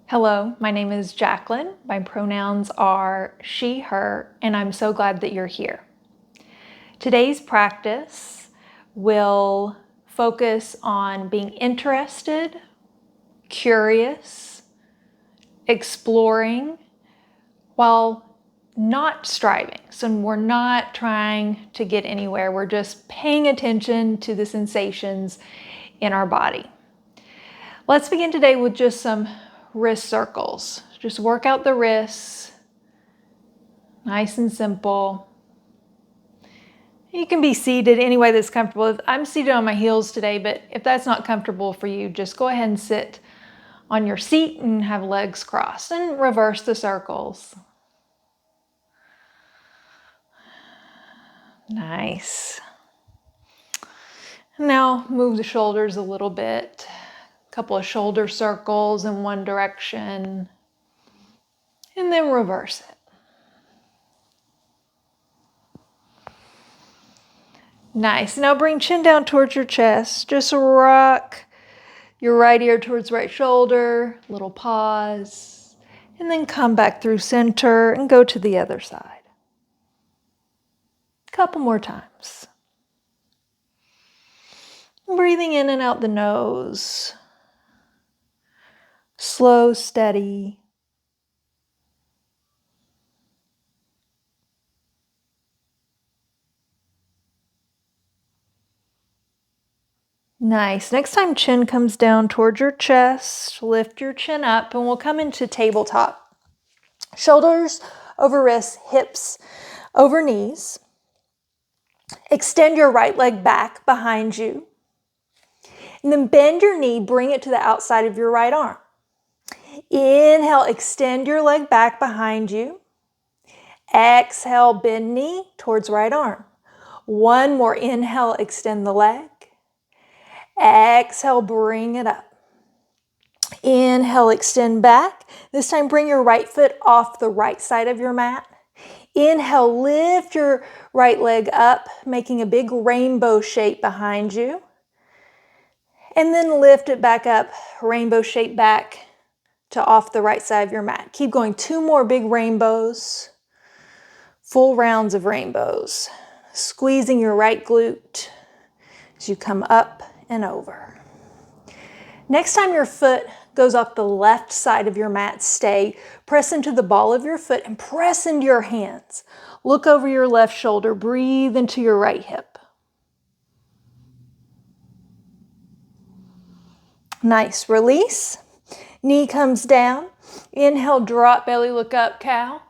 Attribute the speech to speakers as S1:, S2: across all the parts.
S1: Hello, my name is Jacqueline. My pronouns are she, her, and I'm so glad that you're here. Today's practice will focus on being interested, curious, exploring, while not striving. So we're not trying to get anywhere. We're just paying attention to the sensations in our body. Let's begin today with just some wrist circles. Just work out the wrists, nice and simple. You can be seated any way that's comfortable. I'm seated on my heels today, but if that's not comfortable for you, just go ahead and sit on your seat and have legs crossed and reverse the circles. Nice. Now move the shoulders a little bit. A couple of shoulder circles in one direction, and then reverse it. Nice. Now bring chin down towards your chest. Just rock your right ear towards right shoulder. Little pause. And then come back through center and go to the other side. Couple more times. Breathing in and out the nose. Slow, steady. Nice. Next time chin comes down towards your chest, lift your chin up and we'll come into tabletop. Shoulders over wrists, hips over knees. Extend your right leg back behind you. And then bend your knee, bring it to the outside of your right arm. Inhale, extend your leg back behind you. Exhale, bend knee towards right arm. One more inhale, extend the leg. Exhale, bring it up. Inhale, extend back. This time bring your right foot off the right side of your mat. Inhale, lift your right leg up, making a big rainbow shape behind you. And then lift it back up, rainbow shape back to off the right side of your mat. Keep going, 2 more big rainbows, full rounds of rainbows. Squeezing your right glute as you come up and over. Next time your foot goes off the left side of your mat, stay. Press into the ball of your foot and press into your hands. Look over your left shoulder. Breathe into your right hip. Nice. Release. Knee comes down. Inhale, drop belly, look up, cow.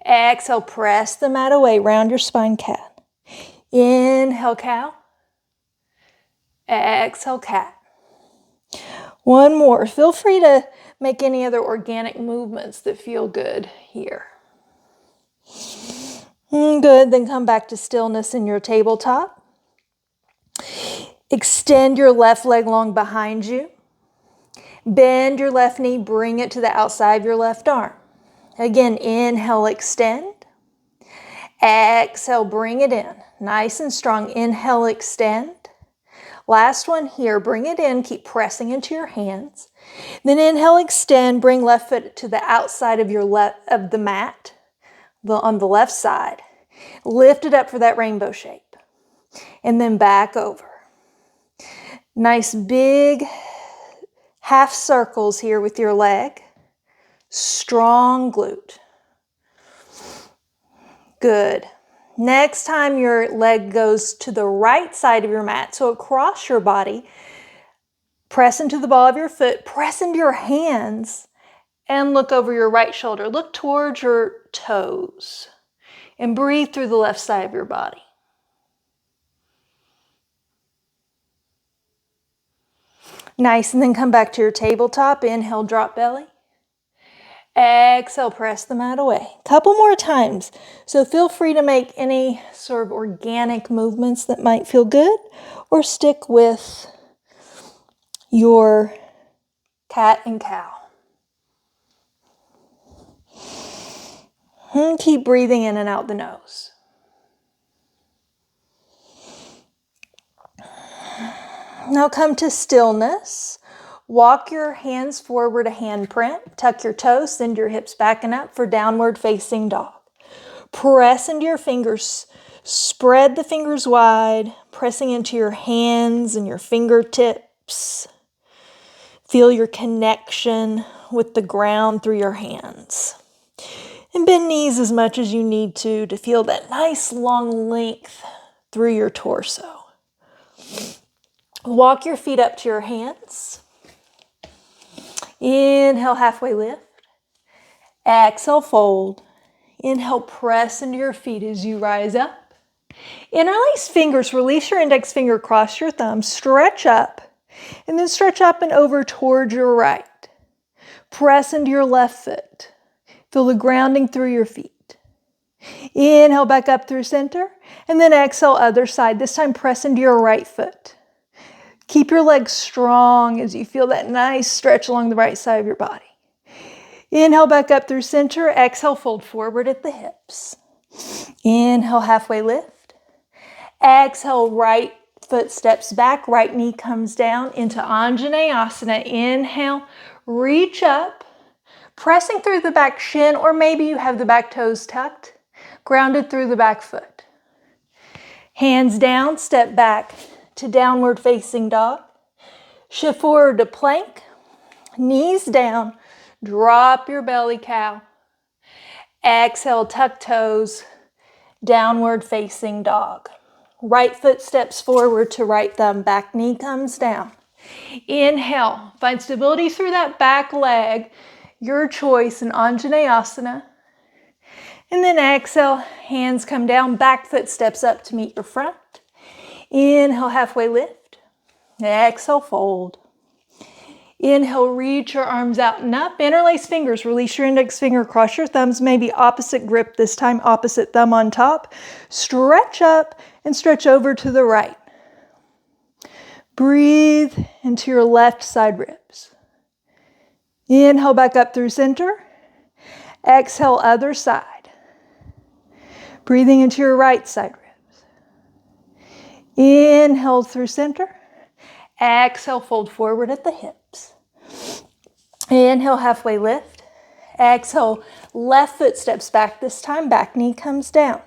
S1: Exhale, press the mat away, round your spine, cat. Inhale, cow. Exhale, cat. One more. Feel free to make any other organic movements that feel good here. Good. Then come back to stillness in your tabletop. Extend your left leg long behind you. Bend your left knee, bring it to the outside of your left arm. Again, inhale, extend. Exhale, bring it in. Nice and strong. Inhale, extend. Last one here, bring it in, keep pressing into your hands. Then inhale, extend, bring left foot to the outside of of the mat, on the left side. Lift it up for that rainbow shape. And then back over. Nice big half circles here with your leg. Strong glute. Good. Next time your leg goes to the right side of your mat, so across your body, press into the ball of your foot, press into your hands, and look over your right shoulder. Look towards your toes and breathe through the left side of your body. Nice, and then come back to your tabletop. Inhale, drop belly. Exhale, press the mat away. Couple more times. So feel free to make any sort of organic movements that might feel good, or stick with your cat and cow. And keep breathing in and out the nose. Now come to stillness. Walk your hands forward, a handprint. Tuck your toes, send your hips back and up for downward facing dog. Press into your fingers. Spread the fingers wide, pressing into your hands and your fingertips. Feel your connection with the ground through your hands. And bend knees as much as you need to feel that nice long length through your torso. Walk your feet up to your hands. Inhale, halfway lift. Exhale, fold. Inhale, press into your feet as you rise up. Interlace fingers, release your index finger, cross your thumbs, stretch up, and then stretch up and over towards your right. Press into your left foot. Feel the grounding through your feet. Inhale back up through center, and then exhale other side. This time press into your right foot. Keep your legs strong as you feel that nice stretch along the right side of your body. Inhale back up through center. Exhale, fold forward at the hips. Inhale, halfway lift. Exhale, right foot steps back, right knee comes down into Anjaneyasana. Inhale, reach up, pressing through the back shin, or maybe you have the back toes tucked, grounded through the back foot. Hands down, step back to downward facing dog. Shift forward to plank, knees down, drop your belly cow. Exhale, tuck toes, downward facing dog. Right foot steps forward to right thumb, back knee comes down. Inhale, find stability through that back leg, your choice in Anjaneyasana. And then exhale, hands come down, back foot steps up to meet your front. Inhale, halfway lift. Exhale, fold. Inhale, reach your arms out and up. Interlace fingers, release your index finger, cross your thumbs, maybe opposite grip this time, opposite thumb on top. Stretch up and stretch over to the right. Breathe into your left side ribs. Inhale back up through center. Exhale, other side. Breathing into your right side ribs. Inhale through center. Exhale, fold forward at the hips. Inhale, halfway lift. Exhale, left foot steps back this time, back knee comes down.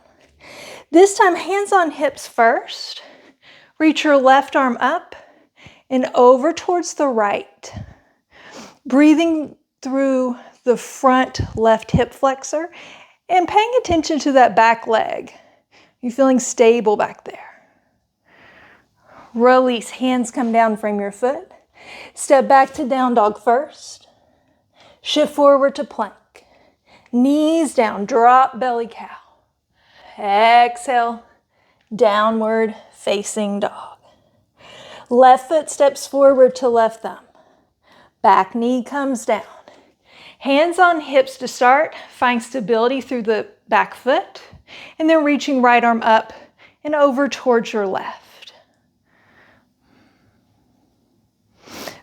S1: This time, hands on hips first. Reach your left arm up and over towards the right. Breathing through the front left hip flexor and paying attention to that back leg. You feeling stable back there. Release, hands come down, frame your foot. Step back to down dog first. Shift forward to plank. Knees down, drop belly cow. Exhale, downward facing dog. Left foot steps forward to left thumb. Back knee comes down. Hands on hips to start. Find stability through the back foot. And then reaching right arm up and over towards your left.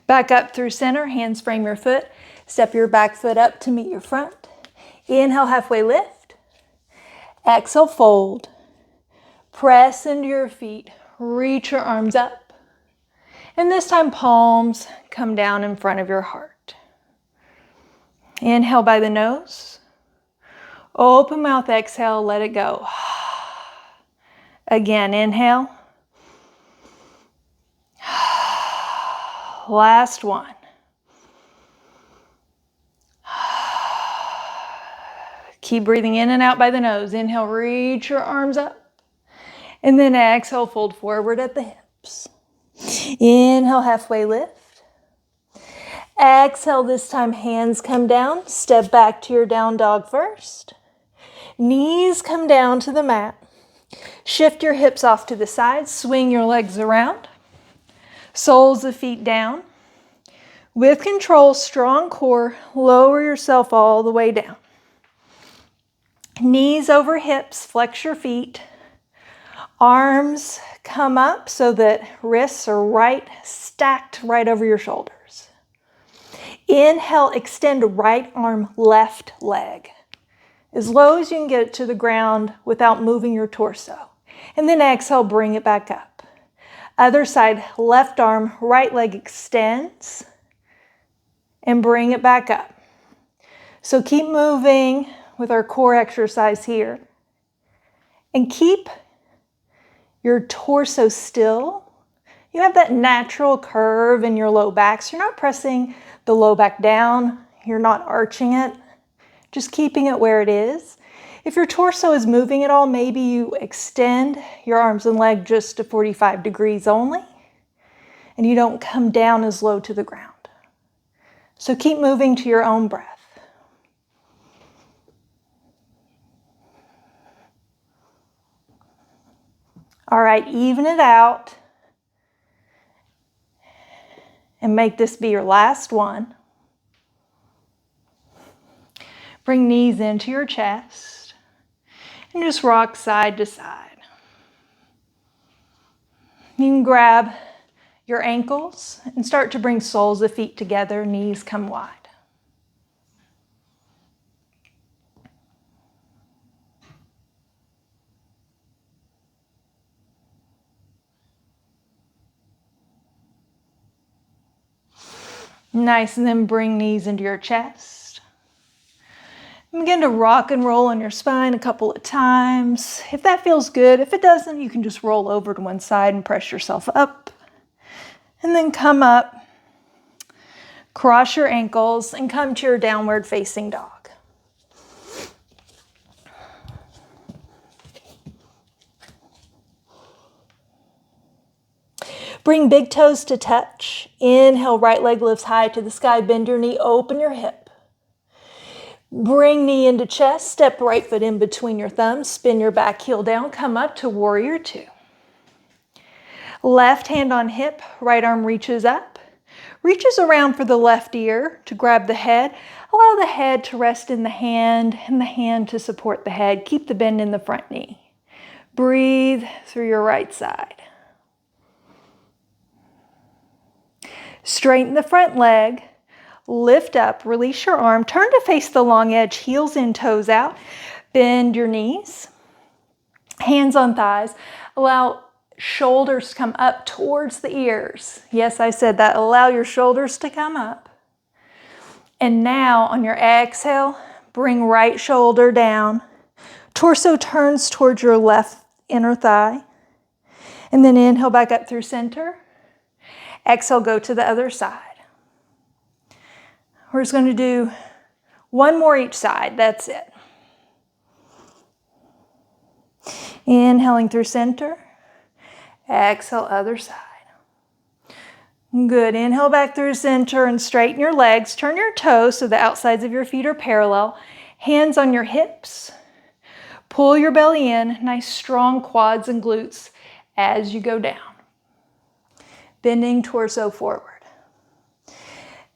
S1: Back up through center, hands frame your foot. Step your back foot up to meet your front. Inhale, halfway lift. Exhale, fold. Press into your feet. Reach your arms up. And this time, palms come down in front of your heart. Inhale by the nose. Open mouth, exhale, let it go. Again, inhale. Last one. Keep breathing in and out by the nose. Inhale, reach your arms up. And then exhale, fold forward at the hips. Inhale, halfway lift. Exhale, this time hands come down. Step back to your down dog first. Knees come down to the mat. Shift your hips off to the side. Swing your legs around. Soles of feet down. With control, strong core, lower yourself all the way down. Knees over hips, flex your feet. Arms come up so that wrists are right, stacked right over your shoulders. Inhale, extend right arm, left leg. As low as you can get it to the ground without moving your torso. And then exhale, bring it back up. Other side, left arm, right leg extends. and bring it back up. So keep moving with our core exercise here. And keep your torso still. You have that natural curve in your low back, so you're not pressing the low back down. You're not arching it, just keeping it where it is. If your torso is moving at all, maybe you extend your arms and legs just to 45 degrees only, and you don't come down as low to the ground. So keep moving to your own breath. All right, even it out and make this be your last one. Bring knees into your chest and just rock side to side. You can grab your ankles and start to bring soles of feet together, knees come wide. Nice, and then bring knees into your chest. And begin to rock and roll on your spine a couple of times. If that feels good, if it doesn't, you can just roll over to one side and press yourself up. And then come up, cross your ankles, and come to your downward facing dog. Bring big toes to touch. Inhale, right leg lifts high to the sky. Bend your knee, open your hip. Bring knee into chest. Step right foot in between your thumbs. Spin your back heel down. Come up to warrior two. Left hand on hip. Right arm reaches up. Reaches around for the left ear to grab the head. Allow the head to rest in the hand and the hand to support the head. Keep the bend in the front knee. Breathe through your right side. Straighten the front leg, lift up, release your arm, turn to face the long edge, heels in, toes out, bend your knees, hands on thighs, allow shoulders to come up towards the ears. Yes, I said that, allow your shoulders to come up. And now on your exhale, bring right shoulder down, torso turns towards your left inner thigh, and then inhale back up through center. Exhale, go to the other side. We're just going to do one more each side. That's it. Inhaling through center. Exhale, other side. Good. Inhale back through center and straighten your legs. Turn your toes so the outsides of your feet are parallel. Hands on your hips. Pull your belly in. Nice strong quads and glutes as you go down. Bending torso forward.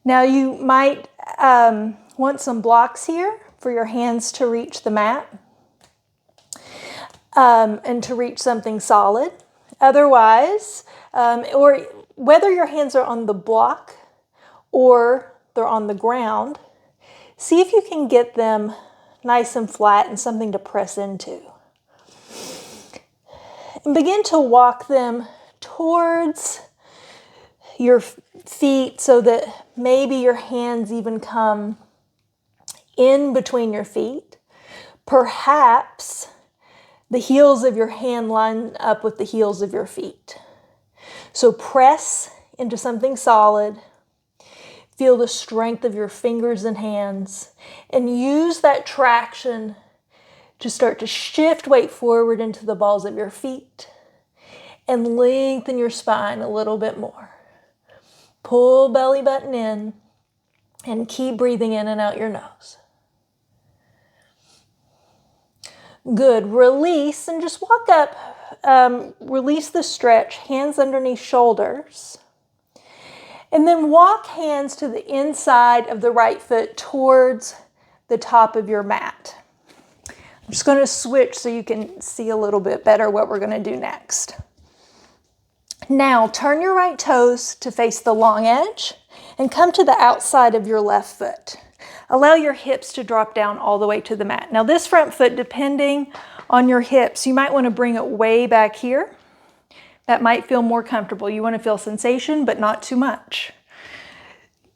S1: Now you might want some blocks here for your hands to reach the mat and to reach something solid. Otherwise, or whether your hands are on the block or they're on the ground, see if you can get them nice and flat and something to press into. And begin to walk them towards your feet so that maybe your hands even come in between your feet. Perhaps the heels of your hand line up with the heels of your feet. So press into something solid. Feel the strength of your fingers and hands and use that traction to start to shift weight forward into the balls of your feet and lengthen your spine a little bit more. Pull belly button in and keep breathing in and out your nose. Good. Release and just walk up. Release the stretch, hands underneath shoulders. And then walk hands to the inside of the right foot towards the top of your mat. I'm just going to switch so you can see a little bit better what we're going to do next. Now, turn your right toes to face the long edge and come to the outside of your left foot. Allow your hips to drop down all the way to the mat. Now, this front foot, depending on your hips, you might want to bring it way back here. That might feel more comfortable. You want to feel sensation, but not too much.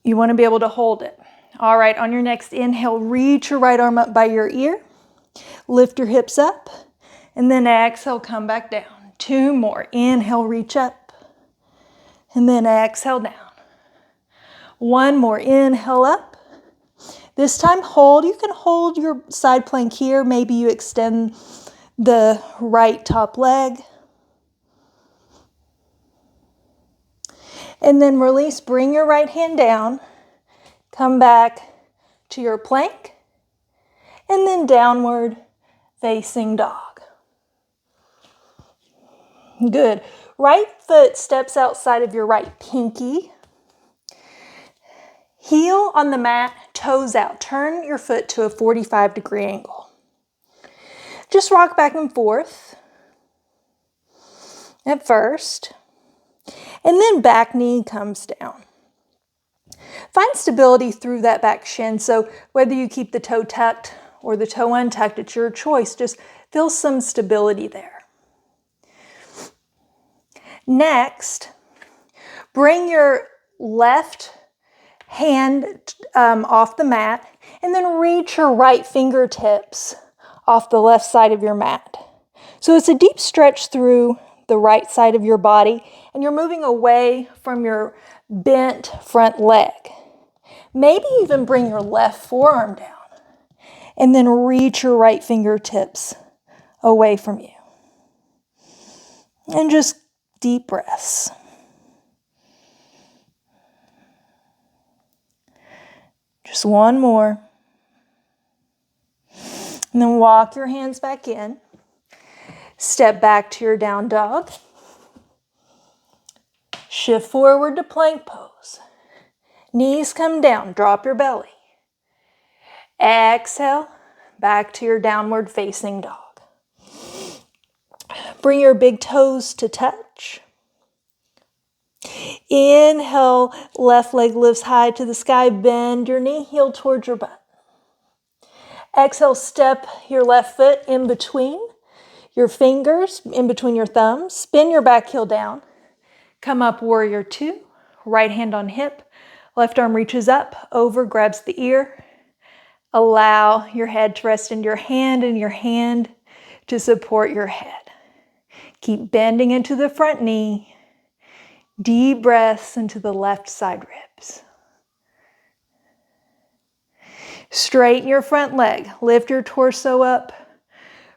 S1: You want to be able to hold it. All right, on your next inhale, reach your right arm up by your ear. Lift your hips up. And then exhale, come back down. 2 more. Inhale, reach up. And then exhale down. 1 more. Inhale up. This time hold. You can hold your side plank here. Maybe you extend the right top leg. And then release. Bring your right hand down. Come back to your plank. And then downward facing dog. Good. Right foot steps outside of your right pinky. Heel on the mat, toes out. Turn your foot to a 45-degree angle. Just rock back and forth at first. And then back knee comes down. Find stability through that back shin. So whether you keep the toe tucked or the toe untucked, it's your choice. Just feel some stability there. Next, bring your left hand off the mat and then reach your right fingertips off the left side of your mat. So it's a deep stretch through the right side of your body and you're moving away from your bent front leg. Maybe even bring your left forearm down and then reach your right fingertips away from you. And just deep breaths. Just 1 more. And then walk your hands back in. Step back to your down dog. Shift forward to plank pose. Knees come down, drop your belly. Exhale, back to your downward facing dog. Bring your big toes to touch. Inhale, left leg lifts high to the sky, bend your knee, heel towards your butt. Exhale, step your left foot in between your fingers, in between your thumbs. Spin your back heel down. Come up, warrior 2. Right hand on hip. Left arm reaches up, over, grabs the ear. Allow your head to rest in your hand and your hand to support your head. Keep bending into the front knee. Deep breaths into the left side ribs. Straighten your front leg. Lift your torso up.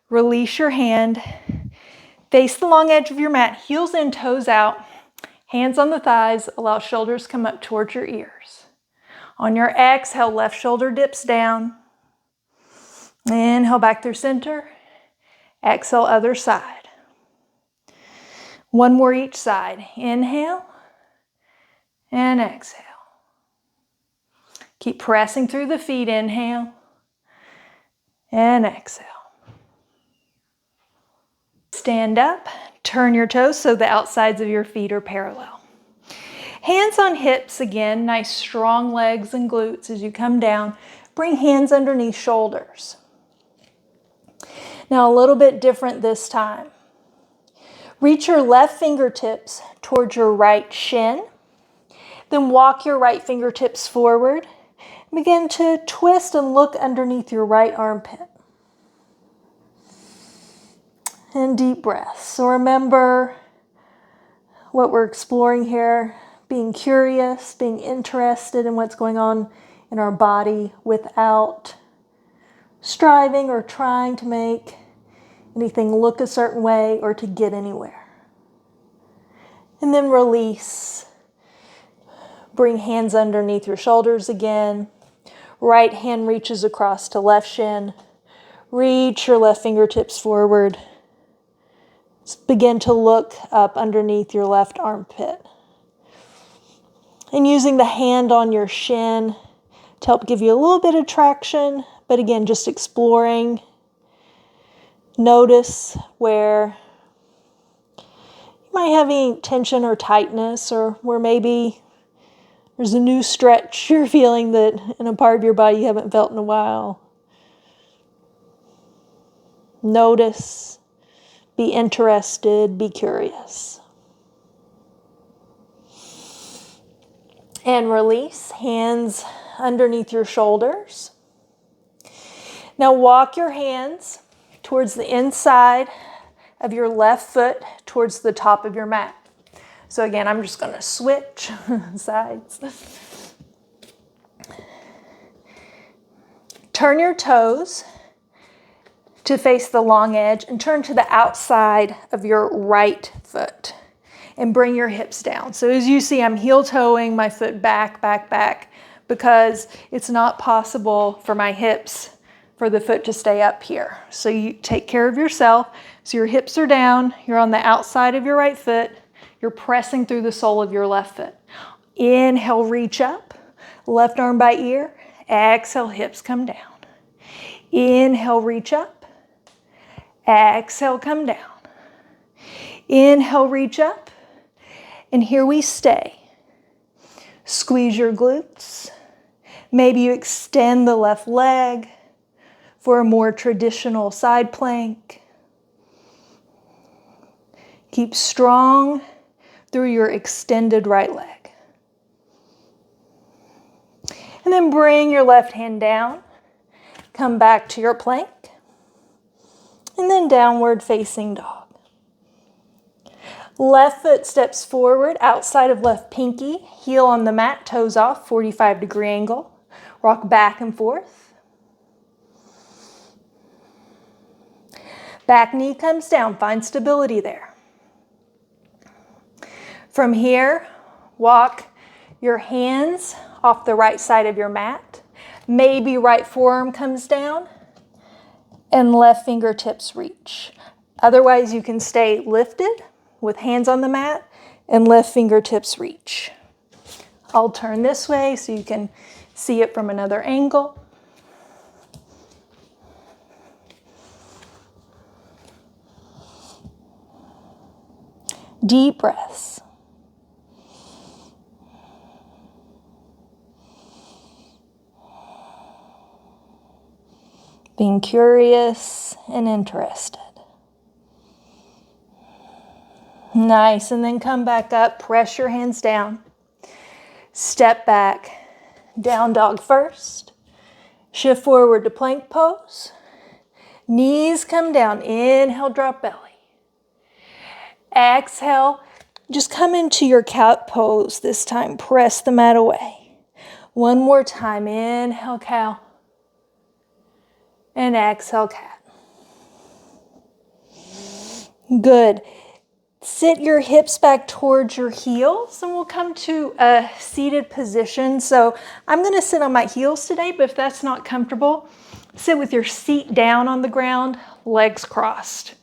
S1: Release your hand. Face the long edge of your mat. Heels in, toes out. Hands on the thighs. Allow shoulders come up towards your ears. On your exhale, left shoulder dips down. Inhale back through center. Exhale, other side. 1 more each side. Inhale and exhale. Keep pressing through the feet. Inhale and exhale. Stand up. Turn your toes so the outsides of your feet are parallel. Hands on hips again. Nice strong legs and glutes as you come down. Bring hands underneath shoulders. Now a little bit different this time. Reach your left fingertips towards your right shin. Then walk your right fingertips forward. Begin to twist and look underneath your right armpit. And deep breaths. So remember what we're exploring here, being curious, being interested in what's going on in our body without striving or trying to make anything look a certain way or to get anywhere. And then release. Bring hands underneath your shoulders again. Right hand reaches across to left shin. Reach your left fingertips forward. Begin to look up underneath your left armpit. And using the hand on your shin to help give you a little bit of traction, but again, just exploring. Notice where you might have any tension or tightness, or where maybe there's a new stretch you're feeling that in a part of your body you haven't felt in a while. Notice, be interested, be curious. And release, hands underneath your shoulders. Now walk your hands towards the inside of your left foot, towards the top of your mat. So again, I'm just going to switch sides. Turn your toes to face the long edge and turn to the outside of your right foot and bring your hips down. So as you see, I'm heel toeing my foot back, back, back, because it's not possible for my hips, for the foot to stay up here. So you take care of yourself. So your hips are down, you're on the outside of your right foot, you're pressing through the sole of your left foot. Inhale, reach up, left arm by ear. Exhale, hips come down. Inhale, reach up. Exhale, come down. Inhale, reach up. And here we stay. Squeeze your glutes. Maybe you extend the left leg for a more traditional side plank. Keep strong through your extended right leg. And then bring your left hand down. Come back to your plank. And then downward facing dog. Left foot steps forward outside of left pinky. Heel on the mat, toes off, 45-degree angle. Rock back and forth. Back knee comes down. Find stability there. From here, walk your hands off the right side of your mat. Maybe right forearm comes down and left fingertips reach. Otherwise, you can stay lifted with hands on the mat and left fingertips reach. I'll turn this way so you can see it from another angle. Deep breaths. Being curious and interested. Nice, and then come back up, press your hands down. Step back, down dog first. Shift forward to plank pose. Knees come down, inhale, drop belly. Exhale, just come into your cat pose this time, press the mat away. One more time, inhale, cow. And exhale, cat. Good. Sit your hips back towards your heels and we'll come to a seated position. So I'm going to sit on my heels today, but if that's not comfortable, sit with your seat down on the ground, legs crossed.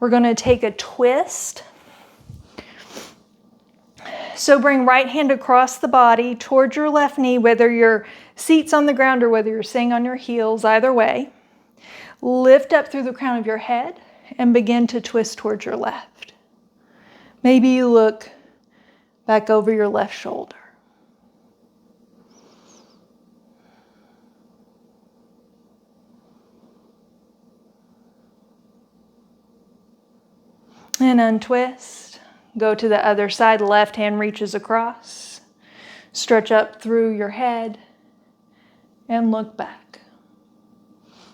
S1: We're going to take a twist. So bring right hand across the body towards your left knee, whether your seat's on the ground or whether you're sitting on your heels, either way. Lift up through the crown of your head and begin to twist towards your left. Maybe you look back over your left shoulder. And untwist. Go to the other side. Left hand reaches across. Stretch up through your head and look back.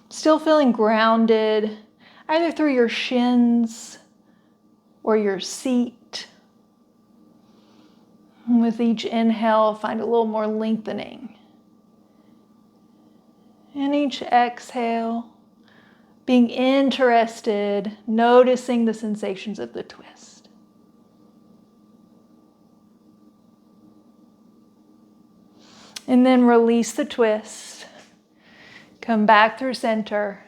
S1: Still feeling grounded, either through your shins or your seat. And with each inhale, find a little more lengthening. And each exhale, being interested, noticing the sensations of the twist. And then release the twist. Come back through center.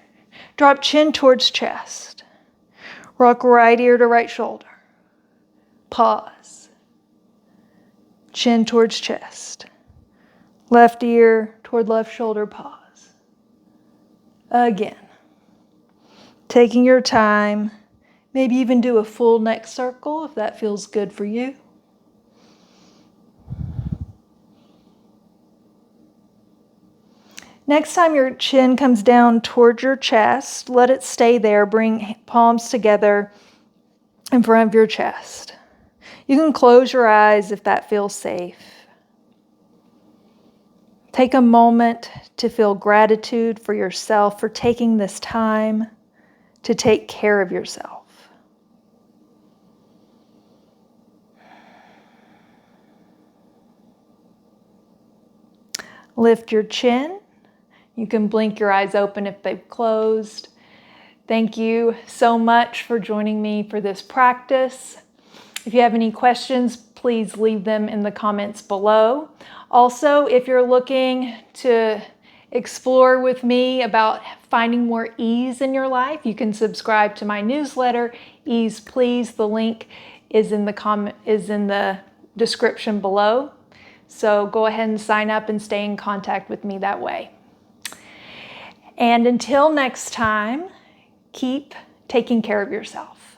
S1: Drop chin towards chest. Rock right ear to right shoulder. Pause. Chin towards chest. Left ear toward left shoulder. Pause. Again. Taking your time. Maybe even do a full neck circle if that feels good for you. Next time your chin comes down towards your chest, let it stay there. Bring palms together in front of your chest. You can close your eyes if that feels safe. Take a moment to feel gratitude for yourself for taking this time to take care of yourself. Lift your chin. You can blink your eyes open if they've closed. Thank you so much for joining me for this practice. If you have any questions, please leave them in the comments below. Also, if you're looking to explore with me about finding more ease in your life, you can subscribe to my newsletter, Ease Please. The link is in the description below. So go ahead and sign up and stay in contact with me that way. And until next time, keep taking care of yourself.